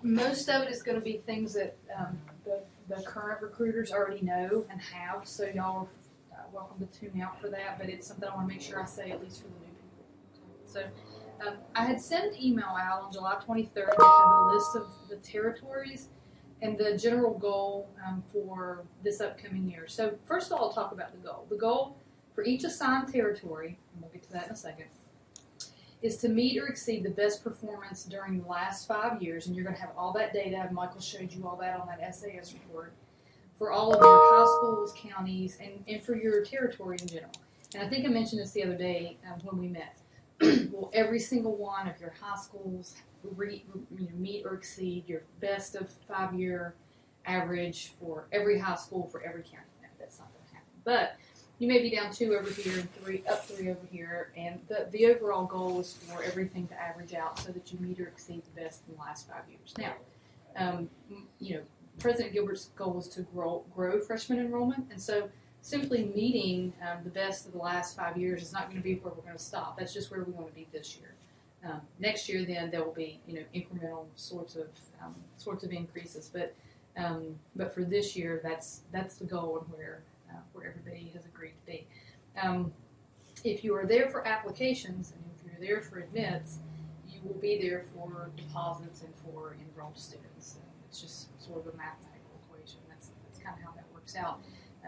Most of it is going to be things that the current recruiters already know and have, so y'all are welcome to tune out for that, but it's something I want to make sure I say, at least for the new people. So I had sent an email out on July 23rd that had a list of the territories and the general goal for this upcoming year. So first of all, I'll talk about the goal. The goal for each assigned territory, and we'll get to that in a second, is to meet or exceed the best performance during the last 5 years, and you're going to have all that data. Michael showed you all that on that SAS report for all of your high schools, counties, and for your territory in general. And I think I mentioned this the other day when we met. Will every single one of your high schools meet or exceed your best of 5-year average for every high school for every county? No, that's not going to happen. But you may be down 2 over here and 3 over here, and the overall goal is for everything to average out so that you meet or exceed the best in the last 5 years. Now, President Gilbert's goal was to grow freshman enrollment, and so simply meeting the best of the last 5 years is not going to be where we're going to stop. That's just where we want to be this year. Next year, then there will be incremental sorts of increases, but for this year, that's the goal and where everybody has agreed to be. If you are there for applications and if you're there for admits, you will be there for deposits and for enrolled students. It's just sort of a mathematical equation. That's kind of how that works out.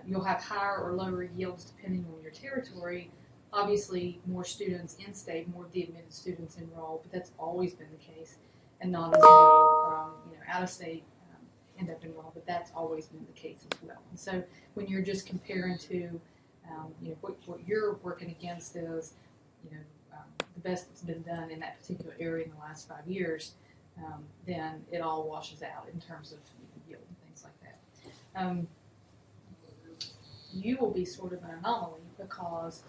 You'll have higher or lower yields depending on your territory. Obviously, more students in state, more of the admitted students enroll, but that's always been the case, and not as many from out of state end up enrolled, but that's always been the case as well. And so when you're just comparing to what you're working against is the best that's been done in that particular area in the last 5 years, then it all washes out in terms of yield and things like that. You will be sort of an anomaly because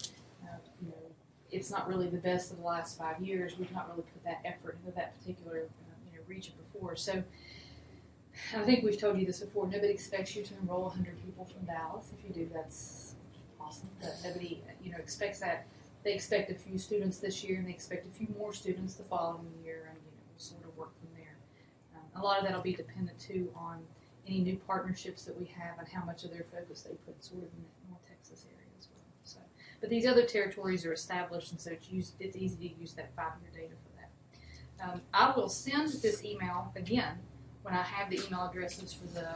it's not really the best of the last 5 years. We've not really put that effort into that particular region before. So I think we've told you this before. Nobody expects you to enroll 100 people from Dallas. If you do, that's awesome. But nobody expects that. They expect a few students this year, and they expect a few more students the following year, and we'll sort of work from there. A lot of that will be dependent too on any new partnerships that we have and how much of their focus they put sort of in the North Texas area as well. So, but these other territories are established, and so it's easy to use that 5-year data for that. I will send this email again when I have the email addresses for the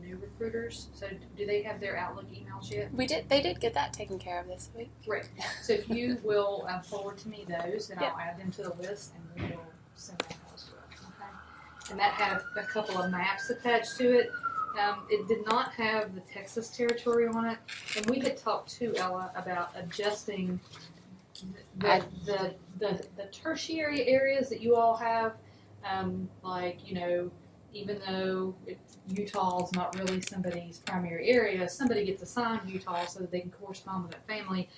new recruiters. So do they have their Outlook emails yet? They did get that taken care of this week. Great. So if you will forward to me those, then I'll add them to the list, and we will send that out as well. Okay. And that had a couple of maps attached to it. It did not have the Texas territory on it, and we had talked to Ella about adjusting the tertiary areas that you all have, even though Utah is not really somebody's primary area, somebody gets assigned Utah so that they can correspond with that family.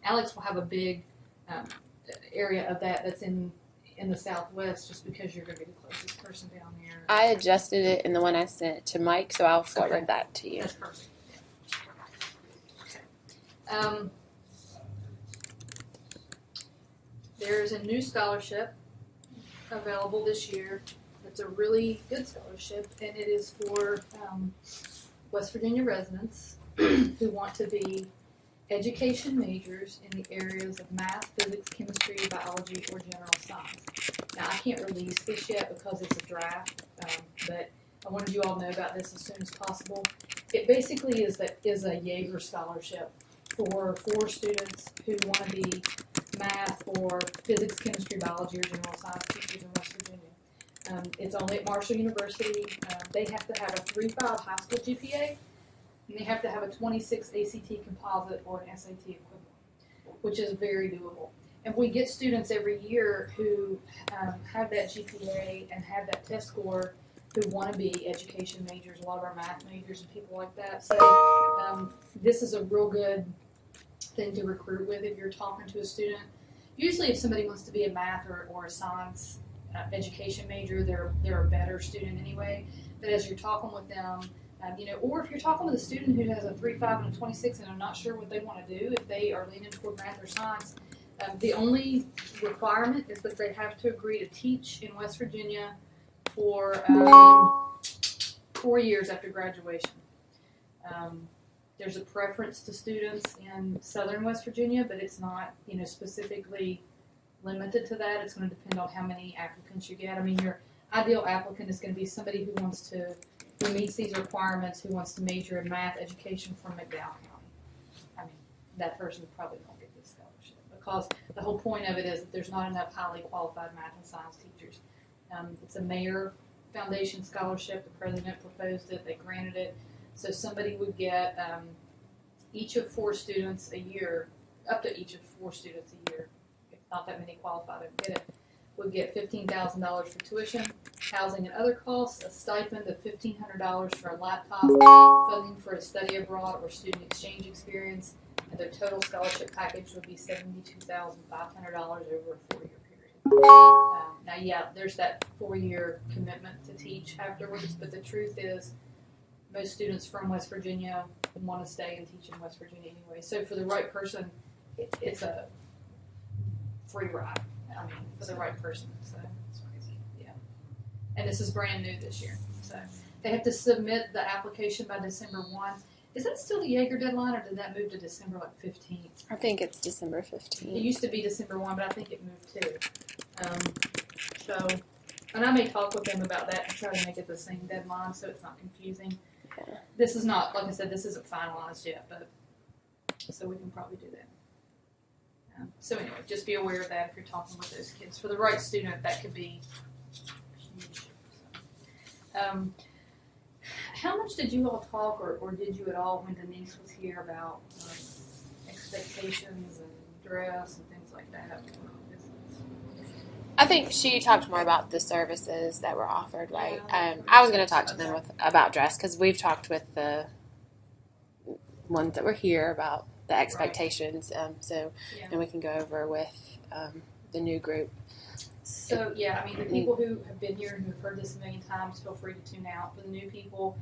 Alex will have a big area of that's in the Southwest, just because you're going to be the closest person down there. I adjusted it in the one I sent to Mike, so I'll forward that to you. That's perfect. Okay. There's a new scholarship available this year. It's a really good scholarship, and it is for West Virginia residents who want to be education majors in the areas of math, physics, chemistry, biology, or general science. Now, I can't release this yet because it's a draft, but I wanted you all to know about this as soon as possible. It basically is a Jaeger scholarship for students who want to be math or physics, chemistry, biology, or general science teachers in West Virginia. It's only at Marshall University. They have to have a 3.5 high school GPA, and they have to have a 26 ACT composite or an SAT equivalent, which is very doable. And we get students every year who have that GPA and have that test score who want to be education majors, a lot of our math majors and people like that. So this is a real good thing to recruit with if you're talking to a student. Usually if somebody wants to be a math or a science education major, they're a better student anyway. But as you're talking with them, or if you're talking with a student who has a 3.5 and a 26 and are not sure what they want to do, if they are leaning toward math or science, The only requirement is that they have to agree to teach in West Virginia for 4 years after graduation. There's a preference to students in southern West Virginia, but it's not, specifically limited to that. It's going to depend on how many applicants you get. I mean, your ideal applicant is going to be somebody who meets these requirements, who wants to major in math education from McDowell County. I mean, that person probably won't get this scholarship because the whole point of it is that there's not enough highly qualified math and science teachers. It's a Mayor Foundation scholarship. The president proposed it. They granted it. So somebody would get each of 4 students a year, up to each of 4 students a year, if not that many qualified to get it, would get $15,000 for tuition, housing and other costs, a stipend of $1,500 for a laptop, funding for a study abroad or student exchange experience, and their total scholarship package would be $72,500 over a 4-year period. Now, yeah, there's that 4-year commitment to teach afterwards, but the truth is, most students from West Virginia want to stay and teach in West Virginia anyway. So for the right person, it's a free ride. I mean, for the right person. So yeah. And this is brand new this year. So they have to submit the application by December 1. Is that still the Jaeger deadline, or did that move to December 15th? I think it's December 15th. It used to be December 1, but I think it moved too. And I may talk with them about that and try to make it the same deadline so it's not confusing. Yeah. This is not, like I said, this isn't finalized yet, but so we can probably do that. So anyway, just be aware of that if you're talking with those kids. For the right student, that could be huge. So, how much did you all talk, or did you at all when Denise was here about expectations and dress and things like that? I think she talked more about the services that were offered, right? Yeah. I was going to talk to them about dress because we've talked with the ones that were here about the expectations. So, Yeah. and we can go over with the new group. So yeah, I mean, the people who have been here and who have heard this a million times, feel free to tune out. For the new people,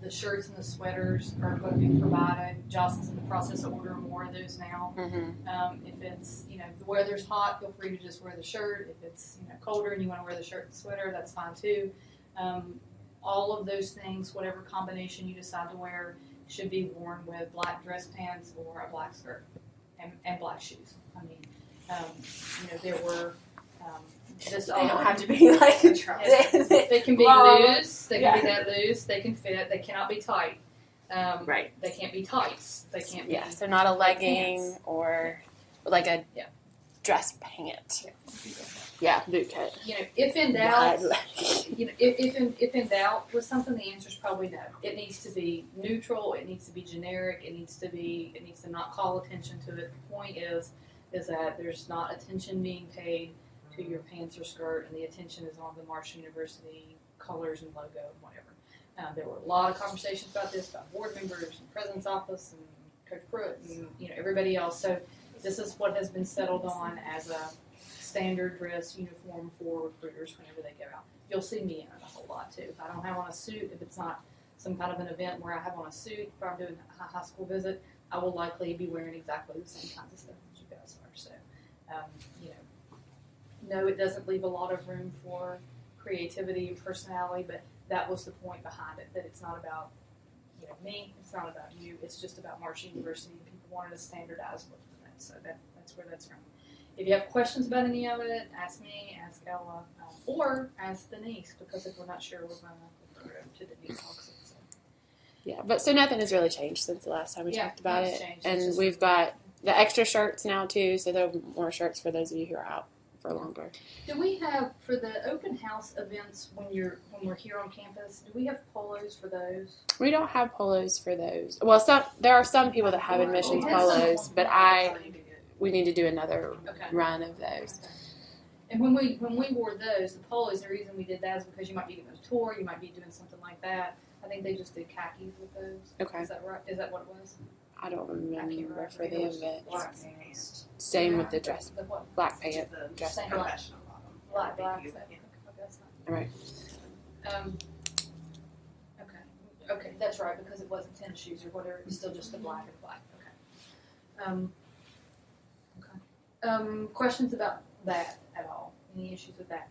the shirts and the sweaters are going to be provided. Jocelyn's in the process of ordering more of those now. Mm-hmm. If it's, the weather's hot, feel free to just wear the shirt. If it's, colder and you want to wear the shirt and sweater, that's fine too. All of those things, whatever combination you decide to wear, should be worn with black dress pants or a black skirt and black shoes. I mean, there were just They don't have to be like they can be long. loose. They can be that loose. They can fit. They cannot be tight. Right. They can't be tights. They can't be. Yeah, so not a legging pants. or like a Yeah. dress pant. Yeah, boot cut. If in doubt, Wide leg. if in doubt with something, the answer is probably no. It needs to be neutral. It needs to be generic. It needs to not call attention to it. The point is that there's not attention being paid to your pants or skirt, and the attention is on the Marshall University colors and logo and whatever. There were a lot of conversations about this, about board members and president's office and Coach Pruitt and everybody else. So this is what has been settled on as a standard dress uniform for recruiters whenever they go out. You'll see me in it a whole lot too. If I don't have on a suit, if it's not some kind of an event where I have on a suit, if I'm doing a high school visit, I will likely be wearing exactly the same kinds of stuff that you guys are. So, no, it doesn't leave a lot of room for creativity and personality, but that was the point behind it, that it's not about me, it's not about you, it's just about Marshall University, and people wanted to standardize look for that. So that's where that's from. If you have questions about any of it, ask me, ask Ella, or ask Denise, because if we're not sure, we're going to refer to Denise also. So. Yeah, but so nothing has really changed since the last time we talked about nothing's it. changed. It's And just- we've got the extra shirts now too, so there are more shirts for those of you who are out for longer. Do we have, for the open house events when we're here on campus, do we have polos for those? We don't have polos for those. Well, there are some people that have admissions We have some. polos, but we need to do another Okay. run of those. Okay. And when we wore those, the polos, the reason we did that is because you might be giving a tour, you might be doing something like that. I think they just did khakis with those. Okay. Is that right? Is that what it was? I don't remember for the event. Black pants. Same with the dress, The what? black pant. The dress Same pant. professional bottom. Black. Yeah. So, okay, that's not. Right. Okay, that's right, because it wasn't tennis shoes or whatever, it was still just the black and black, okay. Questions about that at all? Any issues with that?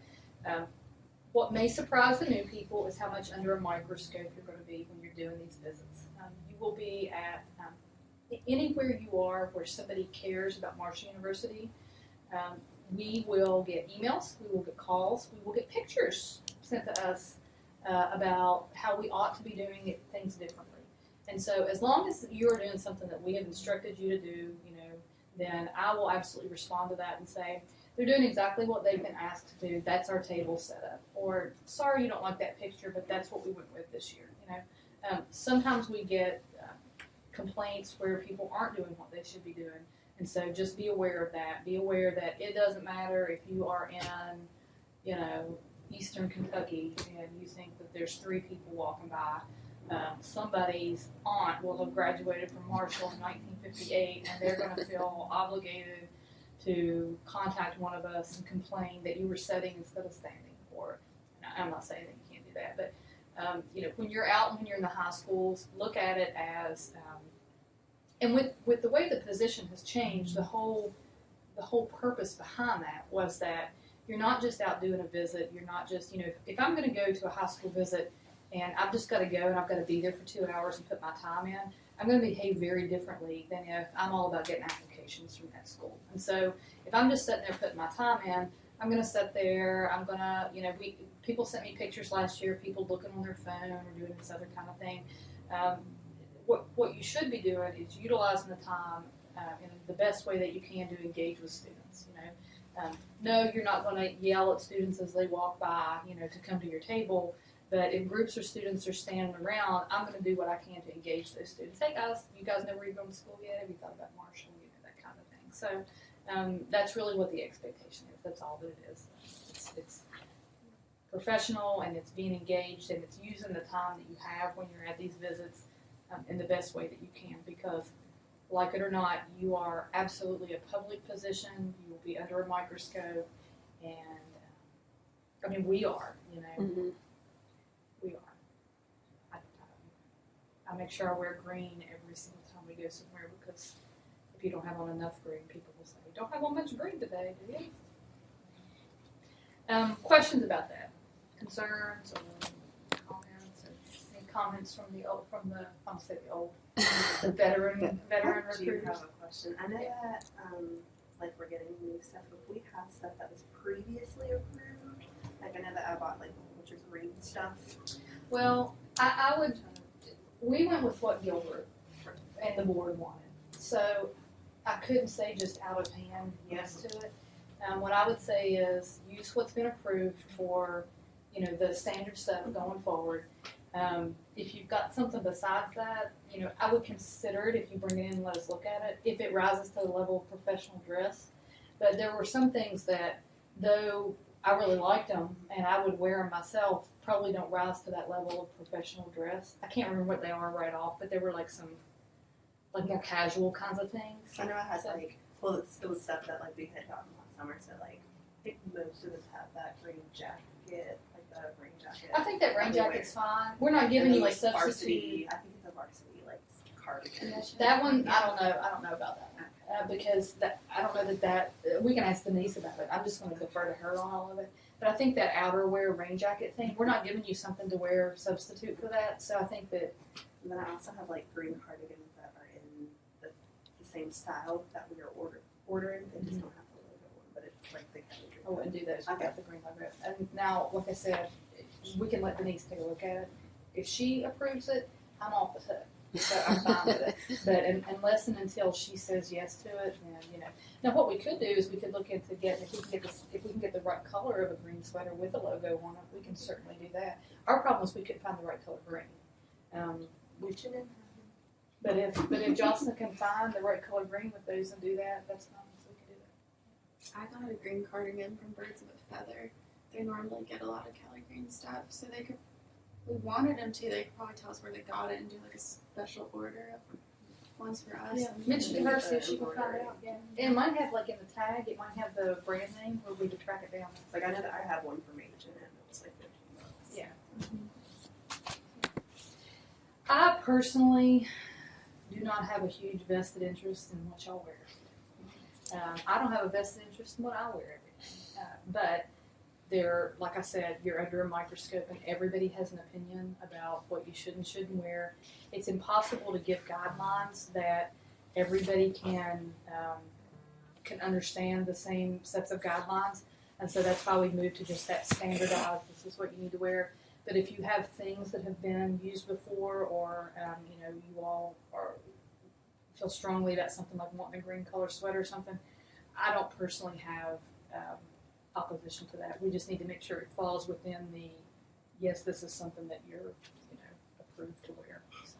What may surprise the new people is how much under a microscope you're going to be when you're doing these visits. You will be at anywhere you are where somebody cares about Marshall University. We will get emails, we will get calls, we will get pictures sent to us about how we ought to be doing things differently. And so as long as you're doing something that we have instructed you to do, then I will absolutely respond to that and say, they're doing exactly what they've been asked to do. That's our table setup. Or, sorry you don't like that picture, but that's what we went with this year. Sometimes we get complaints where people aren't doing what they should be doing. And so just be aware of that. Be aware that it doesn't matter if you are in, Eastern Kentucky and you think that there's 3 people walking by. Somebody's aunt will have graduated from Marshall in 1958 and they're going to feel obligated to contact one of us and complain that you were sitting instead of standing. Or, I'm not saying that you can't do that, but when you're out and when you're in the high schools, look at it as, and with the way the position has changed, the whole purpose behind that was that you're not just out doing a visit. You're not just, if I'm going to go to a high school visit and I've just got to go and I've got to be there for 2 hours and put my time in, I'm going to behave very differently than if I'm all about getting applications from that school. And so if I'm just sitting there putting my time in, I'm going to sit there, I'm going to, people sent me pictures last year, people looking on their phone or doing this other kind of thing. What you should be doing is utilizing the time in the best way that you can to engage with students. No, you're not going to yell at students as they walk by, to come to your table. But if groups of students are standing around, I'm going to do what I can to engage those students. Hey guys, you guys know where you're going to school yet? Have you thought about Marshall? That kind of thing. So that's really what the expectation is. That's all that it is. It's professional and it's being engaged and it's using the time that you have when you're at these visits in the best way that you can, because like it or not, you are absolutely a public position. You will be under a microscope, and we are. Mm-hmm. We are. I make sure I wear green every single time we go somewhere, because if you don't have on enough green, people will say, "You don't have on much green today, do you?" Questions about that? Concerns or comments? Or any comments from the veteran I do recruiters? have a question. I know that we're getting new stuff. If we have stuff that was previously approved, I know that I bought Butcher's green stuff. Well, we went with what Gilbert and the board wanted. So I couldn't say just out of hand yes to it. What I would say is use what's been approved for, the standard stuff going forward. If you've got something besides that, I would consider it if you bring it in and let us look at it, if it rises to the level of professional dress. But there were some things that, though I really liked them and I would wear them myself, probably don't rise to that level of professional dress. I can't remember what they are right off, but they were some more casual kinds of things. I know I had it was stuff that we had gotten last summer, so I think most of us have that green jacket, the rain jacket. I think that rain jacket's fine. We're not giving you a substitute. Varsity, I think it's a varsity cardigan. That one, I don't know about that one. Because I don't know that we can ask Denise about it. I'm just going to defer to her on all of it. But I think that outerwear rain jacket thing, we're not giving you something to wear substitute for that. So I think that. And then I also have green cardigans that are in the same style that we are ordering. They just don't have the logo one, but it's the kind of. I wouldn't do those without the green logo. And now, like I said, we can let Denise take a look at it. If she approves it, I'm off the hook. So I'm fine with it. But unless and until she says yes to it, then Now what we could do is we could look into if we can get the right color of a green sweater with a logo on it, we can certainly do that. Our problem is we couldn't find the right color green. But if Jocelyn can find the right color green with those and do that, that's fine. So we can do that. I got a green cardigan from Birds of a Feather. They normally get a lot of Kelly green stuff, so we wanted them to. They could probably tell us where they got it and do a special order of ones for us. Yeah, mention to her, see if she can find it out. Yeah, and it might have in the tag. It might have the brand name where we could track it down. I know that I have one from H&M. It was $15. Yeah. I personally do not have a huge vested interest in what y'all wear. I don't have a vested interest in what I wear every day, but they're, like I said, you're under a microscope and everybody has an opinion about what you should and shouldn't wear. It's impossible to give guidelines that everybody can understand the same sets of guidelines. And so that's why we moved to just that standardized, this is what you need to wear. But if you have things that have been used before or, you all feel strongly about something like wanting a green color sweater or something, I don't personally have opposition to that. We just need to make sure it falls within the, yes, this is something that you're, approved to wear. So.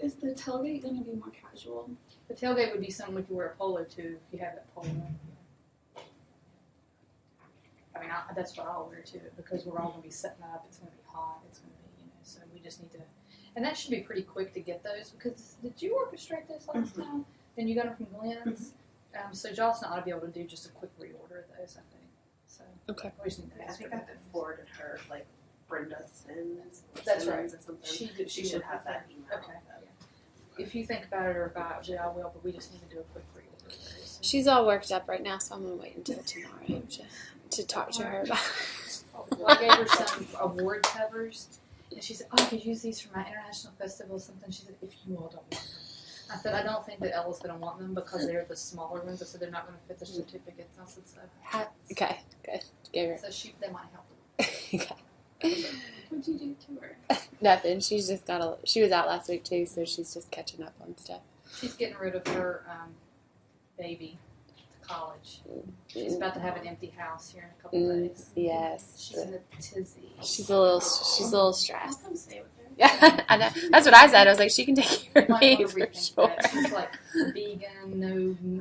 Is the tailgate going to be more casual? The tailgate would be something we could wear a polo to if you have that polo. I mean, that's what I'll wear to it because we're all going to be setting up. It's going to be hot. It's going to be, so we just need to, and that should be pretty quick to get those because did you orchestrate this last time? Then you got them from Glenn's. So Jocelyn ought to be able to do just a quick reorder of those, I think. So Okay. we just need to I ask think her I about those. forwarded her like Brenda Sims. That's right. Or something. She should would have that email. Okay. Yeah. If you think about it or about it, I will, but we just need to do a quick reorder of those. She's all worked up right now, so I'm gonna wait until tomorrow to talk to her about. Well, I gave her some award covers, and she said, "Oh, I could use these for my international festival or something." She said, "If you all don't want them." I said, "I don't think that Ella's going to want them because they're the smaller ones." I said, "They're not going to fit the certificates." I said, "So." Okay, good. Gave her. So they might help. Okay. What'd you do to her? Nothing. She's just got she was out last week too, so she's just catching up on stuff. She's getting rid of her baby to college. She's about to have an empty house here in a couple of days. Yes. She's in a tizzy. She's a little I'll stressed. come stay with her. Yeah, I know. That's what I said. I was like, she can take care of Might me want to for rethink sure. that. She's like vegan,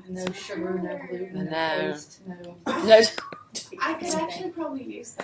no sugar, no gluten, no No. paste, no. No, I could actually probably use that.